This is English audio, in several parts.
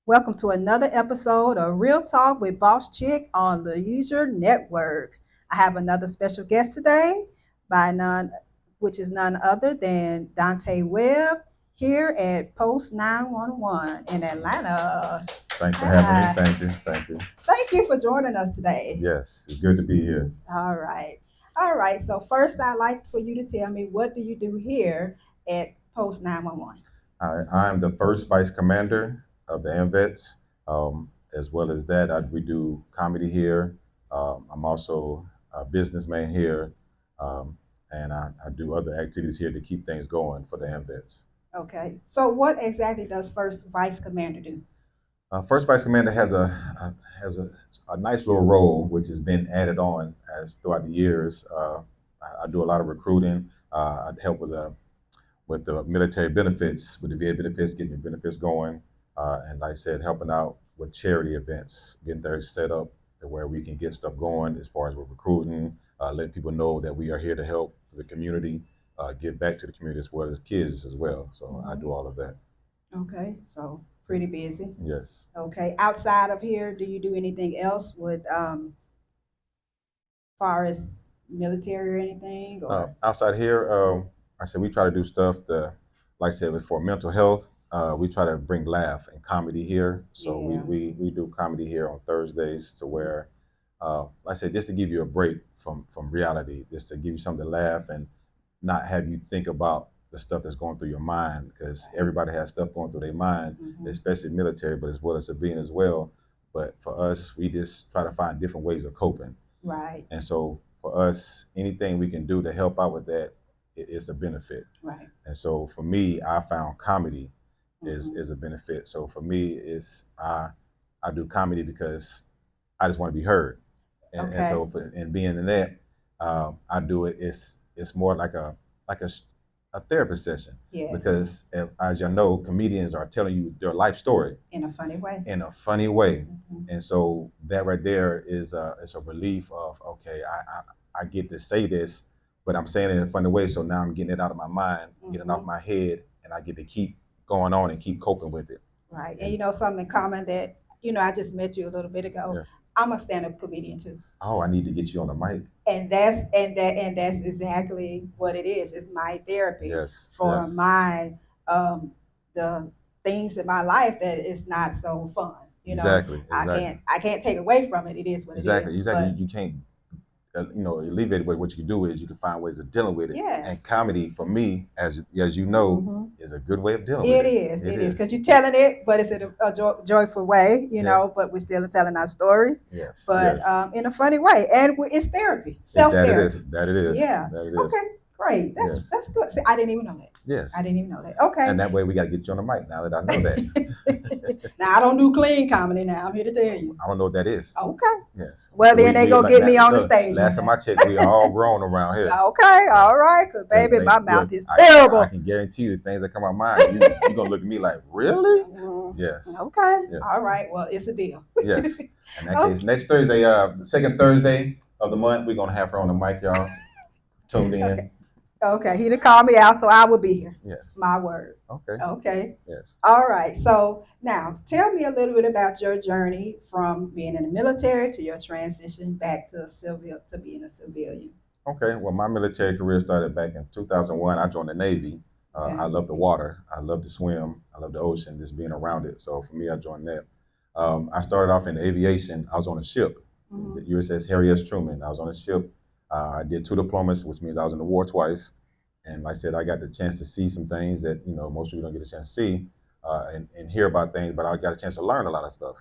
Welcome to another episode of Real Talk with Boss Chick on the User Network. I have another special guest today by none, which is none other than Dante Webb here at Post 911 in Atlanta. Thanks for having me. Hi. Thank you. Thank you. Thank you for joining us today. Yes, it's good to be here. All right. All right. So first I'd like for you to tell me, what do you do here at Post 911? I'm the first vice commander of the AMVETS. As well as that, we do comedy here. I'm also a businessman here, um, and I do other activities here to keep things going for the AMVETS. Okay. So what exactly does first vice commander do? First vice commander has a nice little role which has been added on as throughout the years. I do a lot of recruiting. I help with the military benefits, with the VA benefits, getting the benefits going, and like I said, helping out with charity events, getting things set up to where we can get stuff going as far as with recruiting, letting people know that we are here to help the community, give back to the community as well as kids as well. So I do all of that. Okay. So pretty busy. Yes. Okay. Outside of here, do you do anything else with far as military or anything or Outside here, I said we try to do stuff like I said, for mental health. We try to bring laugh and comedy here. So yeah. we do comedy here on Thursdays to where, like I said, just to give you a break from reality, just to give you something to laugh and not have you think about the stuff that's going through your mind, because everybody has stuff going through their mind, especially military, but as well as civilian as well. But for us, we just try to find different ways of coping. Right. And so for us, anything we can do to help out with that is a benefit. Right. And so for me, I found comedy is Mhm. is a benefit. So for me, I do comedy because I just want to be heard. And Okay. so and being in that, I do it. It's more like like a, a therapy session, Yes. because as you know, comedians are telling you their life story In a funny way. in a funny way. Mhm. And so that right there is a relief of, okay, I get to say this, but I'm saying it in a funny way. So now I'm getting it out of my mind, getting it off my head, and I get to keep going on and keep coping with it. Right. And you know something in common that, I just met you a little bit ago. Yeah. I'm a stand-up comedian too. Oh, I need to get you on the mic. And that's exactly what it is. It's my therapy Yes. for Yes. my the things in my life that is not so fun. Exactly. I can't take away from it. It is what Exactly. it is. Exactly. But You can't alleviate it. But what you can do is you can find ways of dealing with it. yes. And comedy, for me, as you know, is a good way of dealing with It it. is. It is because you're telling it, but it's in a joyful way, But we're still telling our stories, Yes. but Yes. In a funny way, and it's therapy, self That it therapy. is. That it is. Yeah. That it is. Okay. Great. Yes. That's good. See, I didn't even know that. Yes. I didn't even know that. Okay. And that way we got to get you on the mic now that I know that. Now I don't do clean comedy. Now I'm here to tell you. I don't know what that is. Okay. Yes. Well, then they go get me on the stage. Last time I checked, we are all grown around here. Okay. All right. Because, baby, my mouth is I terrible. can guarantee you the things that come out of mine, you're going to look at me like, really? Yes. Okay. Yeah. All right. Well, it's a deal. Yes. In that case, next Thursday, the second Thursday of the month, we're going to have her on the mic, y'all. Tuned in. Okay. Okay, he done called me out, so I will be here. Yes. My word. Okay. Okay. Yes. All right. So now tell me a little bit about your journey from being in the military to your transition back to being a civilian. Okay. Well, my military career started back in 2001. I joined the Navy. Okay. I love the water. I love to swim. I love the ocean, just being around it. So for me, I joined that. I started off in aviation. I was on a ship, the USS Harry S. Truman. I was on a ship. I did 2 diplomas, which means I was in the war twice. And like I said, I got the chance to see some things that most people don't get a chance to see, and hear about things. But I got a chance to learn a lot of stuff.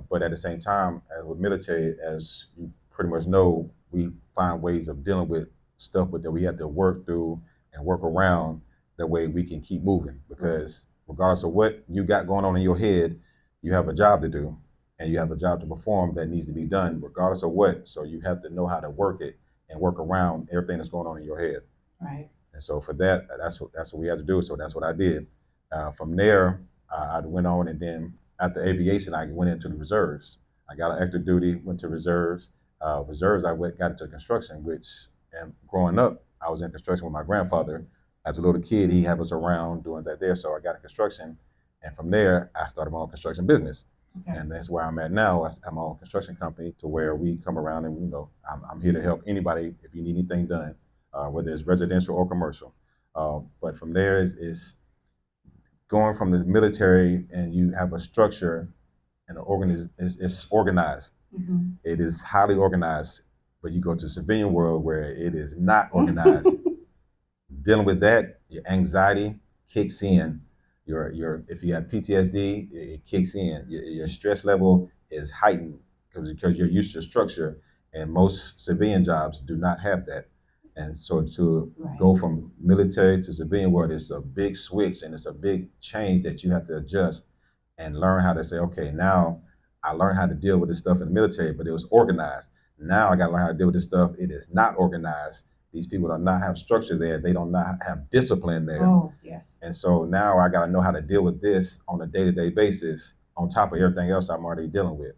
But at the same time, with military, as you pretty much know, we find ways of dealing with stuff that we have to work through and work around. That way we can keep moving, because regardless of what you got going on in your head, you have a job to do, and you have a job to perform that needs to be done regardless of what. So you have to know how to work it and work around everything that's going on in your head. Right. And so for that, that's what we had to do. So that's what I did. From there, I went on, and then after aviation, I went into the reserves. I got an extra duty, went to reserves. Reserves, got into construction, which, and growing up, I was in construction with my grandfather. As a little kid, he had us around doing that there. So I got in construction, And from there, I started my own construction business. Okay. And that's where I'm at now. I have my own construction company to where we come around and, I'm here to help anybody if you need anything done, whether it's residential or commercial. But from there is going from the military and you have a structure and it's organized. Mm-hmm. It is highly organized, but you go to the civilian world where it is not organized. Dealing with that, your anxiety kicks in. Your if you have PTSD, it kicks in. Your stress level is heightened because you're used to structure, and most civilian jobs do not have that. And so to go from military to civilian world is a big switch, and it's a big change that you have to adjust and learn how to say, okay, now I learned how to deal with this stuff in the military, but it was organized. Now I got to learn how to deal with this stuff. It is not organized. These people do not have structure there. They don't not have discipline there. Oh, yes. And so now I got to know how to deal with this on a day-to-day basis on top of everything else I'm already dealing with.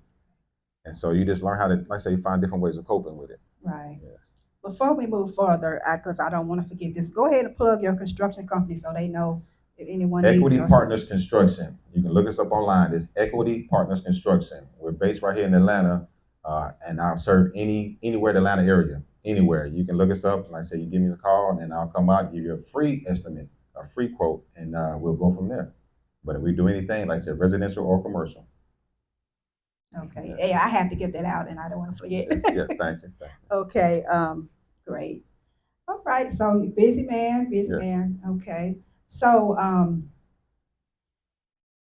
And so you just learn how to, like I say, find different ways of coping with it. Right. Yes. Before we move further, because I don't want to forget this, go ahead and plug your construction company so they know if anyone needs Equity your Partners assistance. Construction. You can look us up online. It's Equity Partners Construction. We're based right here in Atlanta, and I'll serve anywhere in the Atlanta area. Anywhere you can look us up. Like I say, you give me a call, and I'll come out, give you a free estimate, a free quote, and we'll go from there. But if we do anything, like I said, residential or commercial. Okay. Yes. Hey, I have to get that out, and I don't want to forget. Yes. Yeah. Thank you. Thank you. Okay. Great. All right. So you're busy man, busy Yes. man. Okay. So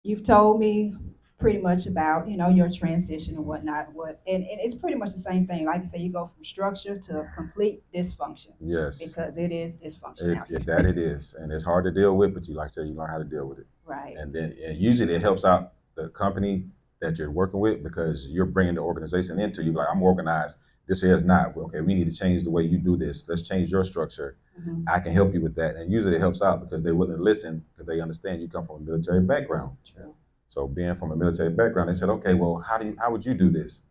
you've told me pretty much about your transition and whatnot. And it's pretty much the same thing. Like you say, you go from structure to complete dysfunction. Yes. Because it is dysfunction out here. That it is, and it's hard to deal with, but you like I said, you learn how to deal with it. Right. And usually it helps out the company that you're working with because you're bringing the organization into you. Like, I'm organized. This here is not. Okay, we need to change the way you do this. Let's change your structure. Mm-hmm. I can help you with that. And usually it helps out because they're willing to listen because they understand you come from a military background. True. So being from a military background, they said, okay, well, how would you do this?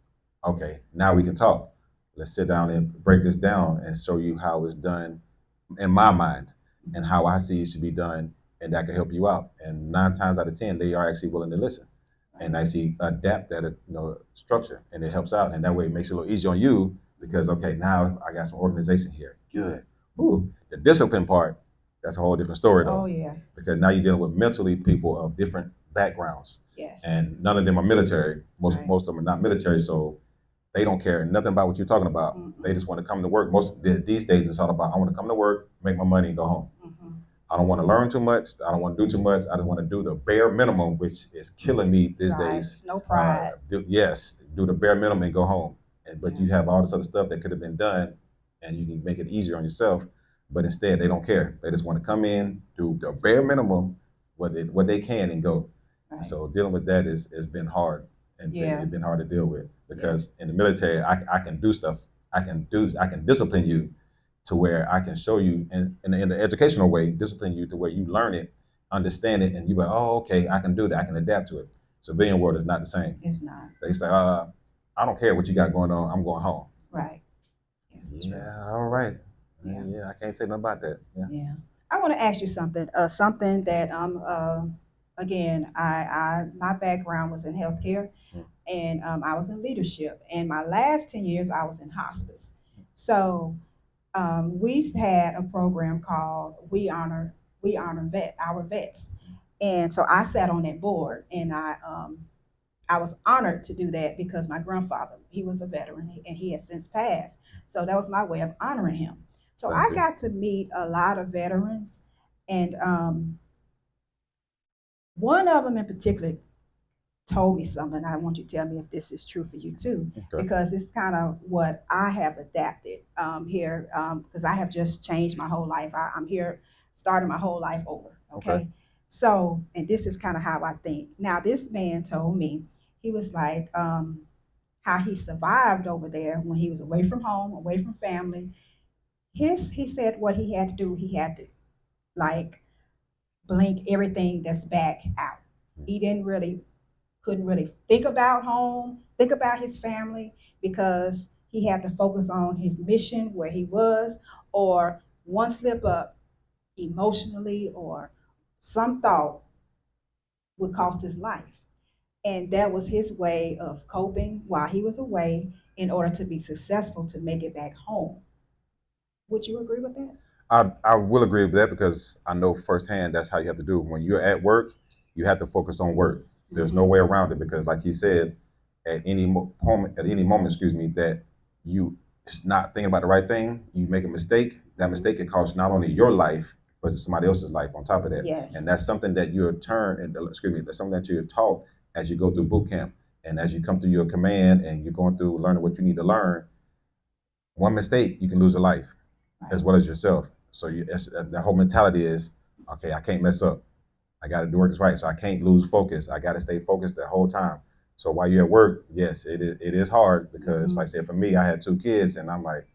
Okay, now we can talk. Let's sit down and break this down and show you how it's done in my mind and how I see it should be done, and that can help you out. And 9 times out of 10, they are actually willing to listen and actually adapt that structure, and it helps out. And that way, it makes it a little easier on you because okay, now I got some organization here. Good. Ooh, the discipline part, that's a whole different story though. Oh yeah. Because now you're dealing with mentally people of different backgrounds. Yes. And none of them are military. Most of them are not military, so they don't care nothing about what you're talking about. Mm-hmm. They just want to come to work. These days, it's all about I want to come to work, make my money, and go home. Mm-hmm. I don't want to learn too much. I don't want to do too much. I just want to do the bare minimum, which is killing me these days. No pride. Do the bare minimum and go home. But you have all this other stuff that could have been done, and you can make it easier on yourself. But instead, they don't care. They just want to come in, do the bare minimum, what they can, and go. Right. So dealing with that has been hard, and it's been hard to deal with because in the military, I can do stuff. I can discipline you to where I can show you in the educational way, discipline you to where you learn it, understand it, and you go, oh, okay, I can do that. I can adapt to it. Civilian world is not the same. It's not. They say, I don't care what you got going on. I'm going home. Right. Yeah. All right. Yeah. I can't say nothing about that. Yeah. I want to ask you something. Something that again, my background was in healthcare, and I was in leadership. And my last 10 years, I was in hospice. So we had a program called We Honor our vets, and so I sat on that board, and I was honored to do that because my grandfather, he was a veteran, and he has since passed. So that was my way of honoring him. So I got to meet a lot of veterans, and one of them in particular told me something. I want you to tell me if this is true for you too, because it's kind of what I have adapted here, because I have just changed my whole life. I'm here starting my whole life over. Okay. So, and this is kind of how I think. Now, this man told me, he was like, how he survived over there when he was away from home, away from family. He said what he had to do, he had to like blink everything that's back out. He couldn't really think about home, think about his family, because he had to focus on his mission where he was, or one slip up emotionally or some thought, would cost his life. And that was his way of coping while he was away in order to be successful to make it back home. Would you agree with that? I will agree with that because I know firsthand that's how you have to do it. When you're at work, you have to focus on work. There's no Mm-hmm. way around it because, like he said, at any moment, excuse me, that you is not thinking about the right thing, you make a mistake. That Mm-hmm. mistake can cost not only your life but somebody else's life on top of that. Yes. And that's something that you're turned, and excuse me, that's something that you're taught as you go through boot camp and as you come through your command and you're going through learning what you need to learn. One mistake, you can lose a life as Right. well as yourself. So the whole mentality is, okay, I can't mess up. I got to do work right. So I can't lose focus. I got to stay focused the whole time. So while you're at work, yes, it is hard because, like I Mm-hmm. said, for me, I had two kids, and I'm like,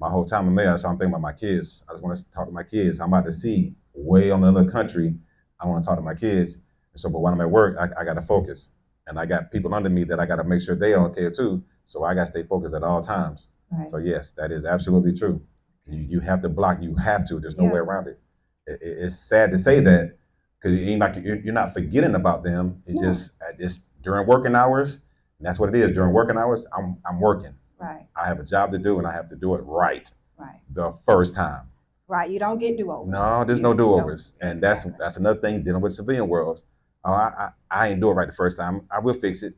my whole time I'm there, so I'm thinking about my kids. I just want to talk to my kids. I'm about to see way on another country. I want to talk to my kids. And so, but when I'm at work, I got to focus, and I got people under me that I got to make sure they are okay too. So I got to stay focused at all times. Right. So yes, that is absolutely true. You have to block. You have to. There's no way Yeah. around it. It's sad to say that because you're not forgetting about them. It's No. just it's during working hours. And that's what it is. During working hours, I'm working. Right. I have a job to do, and I have to do it right Right. the first time. Right. You don't get do overs. No, there's You no don't. do No. overs, and that's Exactly. that's another thing dealing with civilian worlds. I ain't do it right the first time. I will fix it.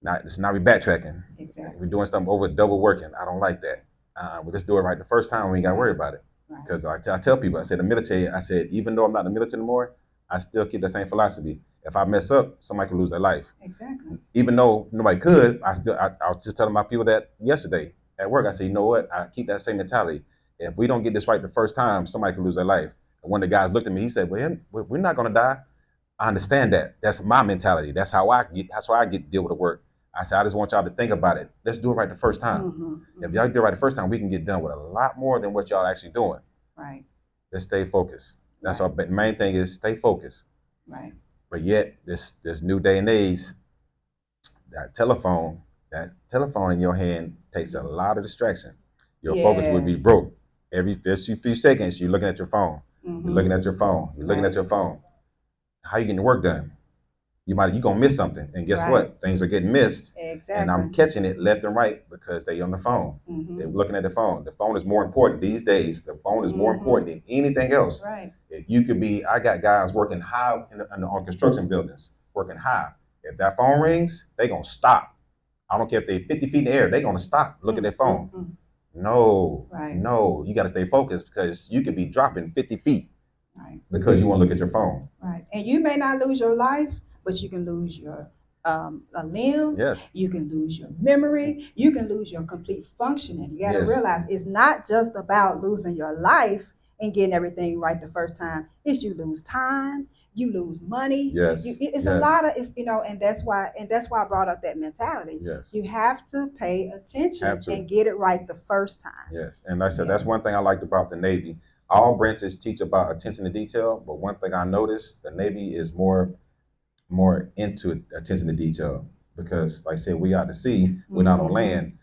Not it's not we backtracking. We're Exactly. doing something over double working. I don't like that. We just do it right the first time. We ain't got to worry Right. about it. Right. Because I tell people, I said the military. I said even though I'm not in the military anymore, I still keep the same philosophy. If I mess up, somebody could lose their life. Exactly. Even though nobody could, I was just telling my people that yesterday at work. I said, you know what? I keep that same mentality. If we don't get this right the first time, somebody could lose their life. And one of the guys looked at me. He said, "Well, we're not going to die." I understand that. That's my mentality. That's how I get. That's why I get to deal with the work. I said, I just want y'all to think about it. Let's do it right the first time. Mm-hmm. If Mm-hmm. y'all do it right the first time, we can get done with a lot more than what y'all actually doing. Right. Let's stay focused. That's Right. our main thing is stay focused. Right. But yet, this new day and age, that telephone in your hand takes a lot of distraction. Your focus would be Yes. broke. Every few seconds, you're looking at your phone. You're looking Mm-hmm. at your phone. You're looking at Right. your phone. How you getting the work done? You gonna miss something, and guess Right. what? Things are getting missed, and I'm Exactly. catching it left and right because they on the phone. They're Mm-hmm. looking at the phone. The phone is more important these days. The phone is more Mm-hmm. important than anything else. Right. You could be. I got guys working high on construction buildings, working high. If that phone rings, they gonna stop. I don't care if they 50 feet in the air. They gonna stop. Look at their phone. Mm-hmm. No, Right. no, you got to stay focused because you could be dropping 50 feet Right. because you want to look at your phone. Right. And you may not lose your life, but you can lose your a limb. Yes, You can lose your memory. You can lose your complete functioning. You got to yes, realize it's not just about losing your life and getting everything right the first time. It's you lose time, you lose money. yes, It's a yes, lot of it's and that's why I brought up that mentality. yes. You have to pay Have attention to. and get it right the first time. Yes. And like I said, Yeah. that's one thing I liked about the Navy. All branches teach about attention to detail, but one thing I noticed, the Navy is more into attention to detail because, like I said, we out to sea, we're not on Mm-hmm. land.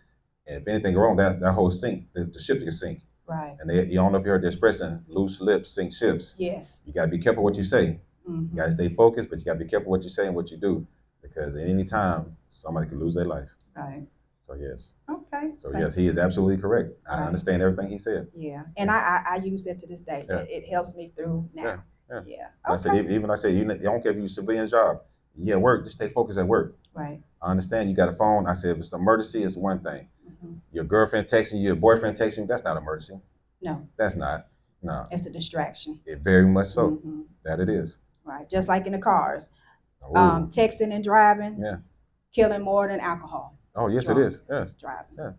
And if anything go wrong, that whole sink, the ship can sink. Right. And you don't know if you heard the expression, loose lips sink ships. Yes. You got to be careful what you say. You got to Mm-hmm. stay focused, but you got to be careful what you say and what you do because at any time, somebody could lose their life. Right. So, yes. Okay. So, yes, he is absolutely correct. I Right. understand everything he said. Yeah, and I use that to this day. Yeah. It helps me through Yeah. now. Yeah. Yeah. And I said, Okay. even I said, you don't care if you civilian job. Yeah, work. Just stay focused at work. Right. I understand you got a phone. I said, if it's an emergency, it's one thing. Mm-hmm. Your girlfriend texting you, your boyfriend texting you, that's not an emergency. No, That's not. No. it's a distraction. It very much so. Mm-hmm. That it is. Right. Just like in the cars, Oh, texting and driving, yeah. killing more than alcohol. Oh, yes, it Drunk is. Yes. driving. Yeah.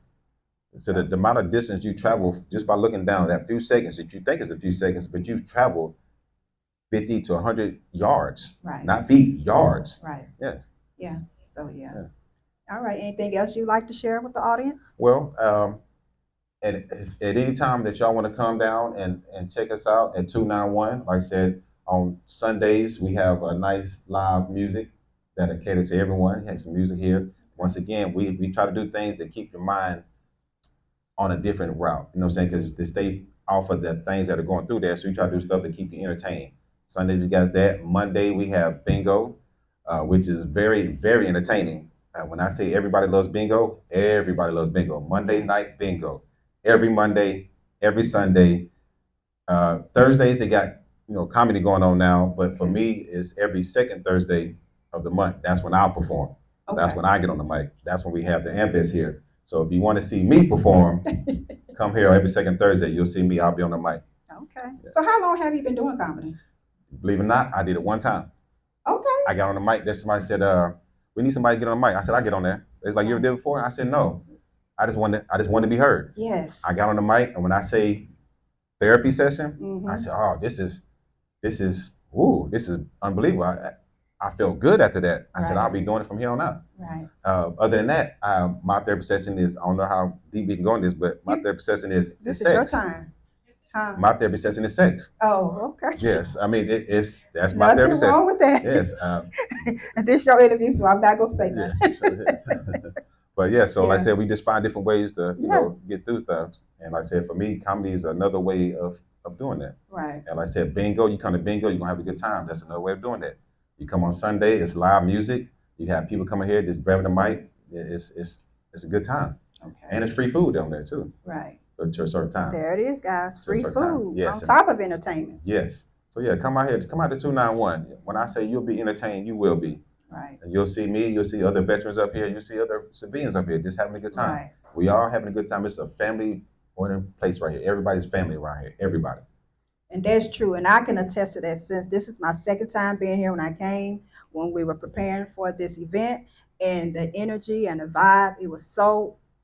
So So the amount of distance you travel just by looking down, that few seconds that you think is a few seconds, but you've traveled 50 to 100 yards, right. not feet, yards. Right. Yes. Yeah. So yeah. Yeah. All right. Anything else you'd like to share with the audience? Well, at any time that y'all want to come down and check us out at 291, like I said, on Sundays, we have a nice live music dedicated to everyone. We have some music here. Once again, we try to do things that keep your mind on a different route. You know what I'm saying? Because to stay off of the things that are going through there, so we try to do stuff to keep you entertained. Sunday we got that. Monday we have bingo, which is very, very entertaining. When I say everybody loves bingo, everybody loves bingo. Monday night bingo, every Monday, every Sunday. Thursdays they got comedy going on now, but for me it's every second Thursday of the month. That's when I'll perform. That's when I get on the mic. That's when we have the ambience here. So if you want to see me perform, come here every second Thursday. You'll see me. I'll be on the mic. Okay. Yeah. So how long have you been doing comedy? Believe it or not, I did it one time. Okay. I got on the mic. Then somebody said, "We need somebody to get on the mic." I said, "I get on there." It's like, "You ever did it before?" I said, "No." I just wanted to be heard. Yes. I got on the mic, and when I say therapy session, I said, "Oh, this is unbelievable." I felt good after that. I said, "I'll be doing it from here on out." Right. Other than that, my therapy session is, I don't know how deep we can go in this, but my therapy session is this sex. Is your time. Huh? My therapy session is sex. Oh, okay. Yes, I mean that's my therapy session. Nothing wrong with that. Yes. It's just your interview, so I'm not gonna say nothing. But yeah, so like I said, we just find different ways to get through stuff. And like I said, for me, comedy is another way of doing that. Right. And like I said, bingo, you come to bingo, you're gonna have a good time. That's another way of doing that. You come on Sunday, it's live music. You have people coming here just grabbing the mic. It's a good time. Okay. And it's free food down there too. Right. To a certain time. There it is, guys. Free food on top of entertainment. Yes. So yeah, come out here. Come out to 291. When I say you'll be entertained, you will be. Right. And you'll see me. You'll see other veterans up here. You'll see other civilians up here just having a good time. Right. We are having a good time. It's a family-oriented place right here. Everybody's family around here. Everybody. And that's true. And I can attest to that, since this is my second time being here. When I came, when we were preparing for this event, and the energy and the vibe,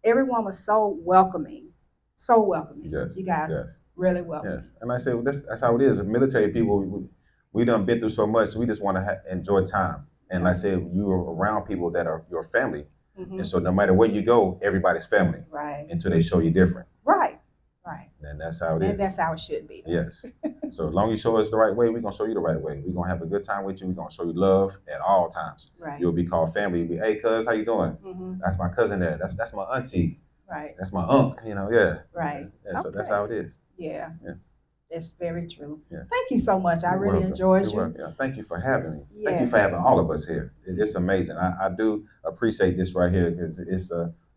everyone was so welcoming. So welcoming. Yes. You guys really welcoming. Yes. And I say, well, that's how it is. Military people, we done been through so much. So we just want to enjoy time. And like I said, you are around people that are your family. And so no matter where you go, everybody's family. Right. Until they show you different. Right. Right. And that's how it is. That's how it should be. Yes. So as long as you show us the right way, we're going to show you the right way. We're going to have a good time with you. We're going to show you love at all times. Right. You'll be called family. You'll be, "Hey, cuz, how you doing?" That's my cousin there. That's my auntie. Right. That's my uncle, yeah. Right. Yeah, so that's how it is. Yeah. That's very true. Yeah. Thank you so much. I really enjoyed you. Yeah. Thank you for having me. Yeah. Thank you for having all of us here. It's amazing. I do appreciate this right here, because it's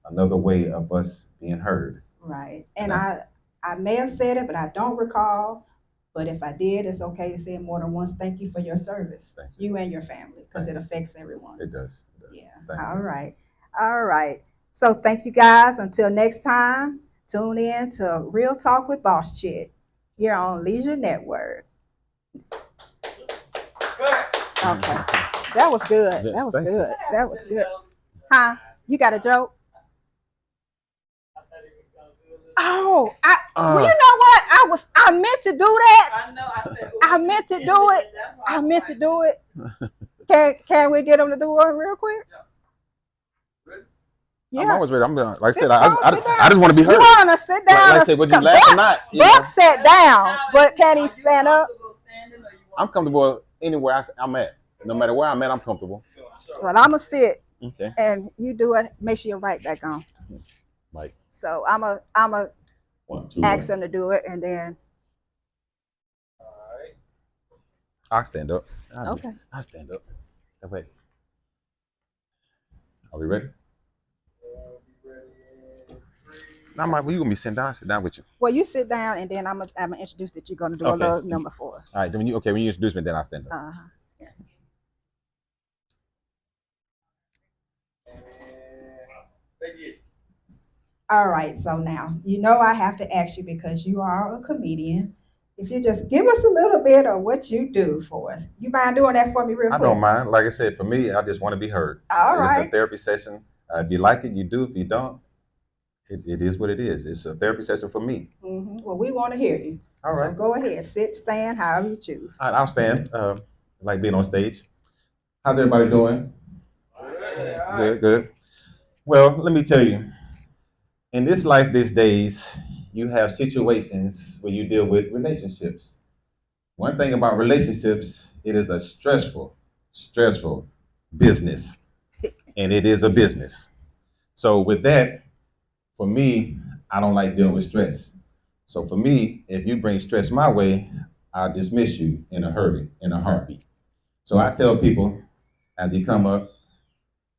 another way of us being heard. Right. And I may have said it, but I don't recall. But if I did, it's okay to say it more than once. Thank you for your service. Thank you. You and your family, because it affects everyone. It does. Yeah. All right. All right. So thank you guys. Until next time, tune in to Real Talk with Boss Chick here on Leisure Network. Okay. That was good. That was good. That was good. Huh? You got a joke? Oh, well, you know what? I meant to do that. I know. I said, I meant to do it. I meant to do it. Can we get them to do one real quick? Yeah. I'm always ready. Like I said, I just want to be heard. You want to sit down? Like I said, would you laugh or not? Buck sat down, but can he stand up? I'm comfortable anywhere I'm at. No matter where I'm at, I'm comfortable. Well, I'm going to sit. Okay. And you do it. Make sure you're right back on. Right. So I'm a ask him to do it, and then. All right. I'll stand up. Okay. I'll stand up. That way. Are we ready? Now, well, you gonna be sitting down? Sit down with you. Well, you sit down, and then I'm gonna introduce that you're gonna do a little number for us. All right. Then when you introduce me, then I'll stand up. All right. So now I have to ask you, because you are a comedian. If you just give us a little bit of what you do for us, you mind doing that for me real quick? I don't mind. Like I said, for me, I just want to be heard. All right. It's a therapy session. If you like it, you do. If you don't, it is what it is. It's a therapy session for me. Well, we want to hear you. All right. So go ahead. Sit, stand, however you choose. All right, I'll stand. Like being on stage. How's everybody doing? Good. Well, let me tell you. In this life these days, you have situations where you deal with relationships. One thing about relationships, it is a stressful business. And it is a business. So with that, for me, I don't like dealing with stress. So for me, if you bring stress my way, I'll dismiss you in a hurry, in a heartbeat. So I tell people as you come up,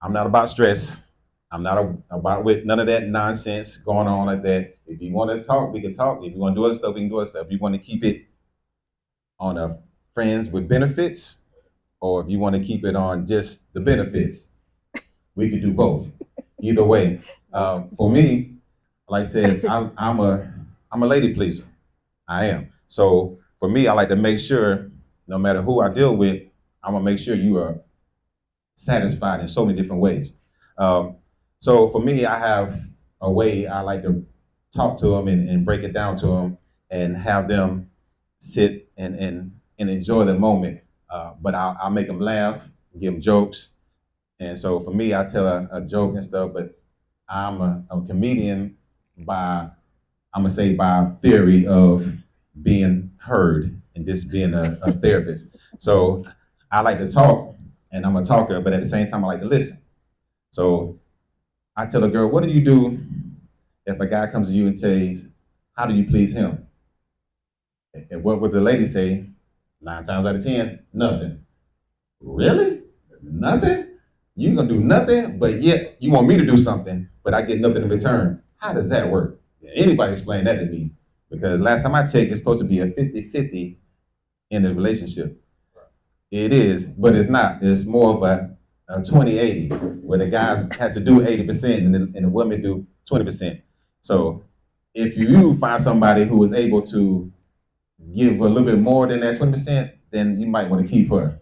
I'm not about stress. I'm not about with none of that nonsense going on like that. If you want to talk, we can talk. If you want to do other stuff, we can do other stuff. If you want to keep it on a friends with benefits, or if you want to keep it on just the benefits, we could do both. Either way, for me, like I said, I'm a lady pleaser. I am. So for me, I like to make sure, no matter who I deal with, I'm gonna make sure you are satisfied in so many different ways. Um, so for me, I have a way I like to talk to them and break it down to them and have them sit and enjoy the moment. But I'll make them laugh, give them jokes. And so for me, I tell a joke and stuff, but I'm a comedian by, I'm gonna say by theory of being heard and just being a therapist. So I like to talk and I'm a talker, but at the same time, I like to listen. So I tell a girl, what do you do if a guy comes to you and says, how do you please him? And what would the lady say? 9 times out of 10, nothing. Really? Nothing? You gonna do nothing, but yet you want me to do something, but I get nothing in return. How does that work? Anybody explain that to me? Because last time I checked, it's supposed to be a 50-50 in the relationship. It is, but it's not. It's more of a 20-80, where the guys has to do 80% and the women do 20%. So if you find somebody who is able to give a little bit more than that 20%, then you might want to keep her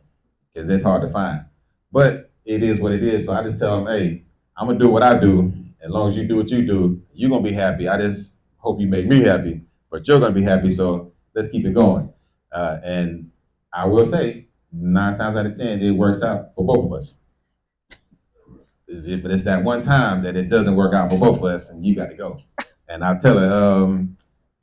because it's hard to find. But it is what it is. So I just tell them, hey, I'm gonna do what I do. As long as you do what you do, you're gonna be happy. I just hope you make me happy, but you're gonna be happy. So let's keep it going. And I will say, 9 times out of 10, it works out for both of us. But it's that one time that it doesn't work out for both of us, and you got to go. And I tell her,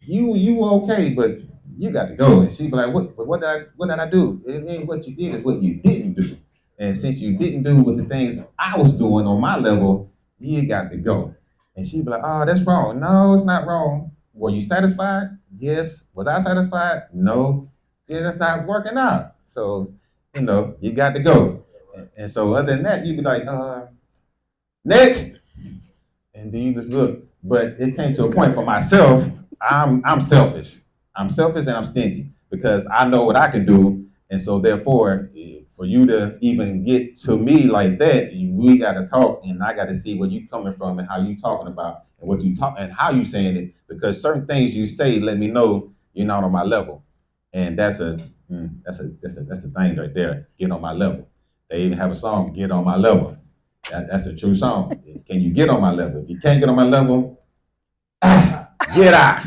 you okay, but you got to go. And she be like, what did I do? It ain't what you did, it's what you didn't do. And since you didn't do what the things I was doing on my level, you got to go. And she be like, oh, that's wrong. No, it's not wrong. Were you satisfied? Yes. Was I satisfied? No. Then it's not working out. So, you got to go. And so other than that, you'd be like, next. And then you just look. But it came to a point for myself, I'm selfish. I'm selfish and I'm stingy because I know what I can do. And so therefore, for you to even get to me like that, we got to talk and I got to see where you coming from and how you talking about and what you talk and how you saying it. Because certain things you say let me know you're not on my level. And that's a thing right there. Get on my level. They even have a song, Get on My Level. That's a true song. Can you get on my level? If you can't get on my level, get out.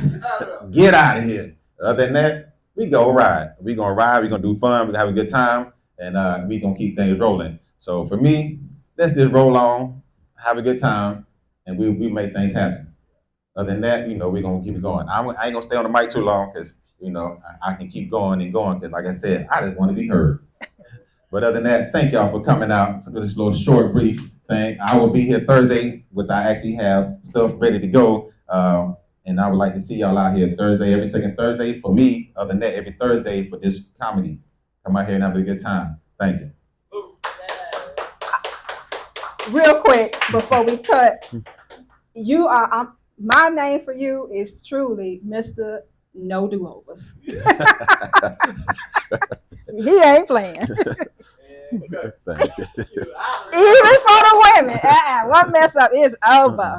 Get out of here. Other than that, we go ride. We gonna ride. We gonna do fun. We gonna have a good time, and we gonna keep things rolling. So for me, let's just roll on, have a good time, and we make things happen. Other than that, we gonna keep it going. I ain't gonna stay on the mic too long because I can keep going and going because, like I said, I just want to be heard. But other than that, thank y'all for coming out for this little short, brief thing. I will be here Thursday, which I actually have stuff ready to go. And I would like to see y'all out here Thursday, every second Thursday. For me, other than that, every Thursday for this comedy. Come out here and have a good time. Thank you. Real quick before we cut, my name for you is truly Mr. No Do Overs. He ain't playing. Thank you. Even for the women. One mess up is over.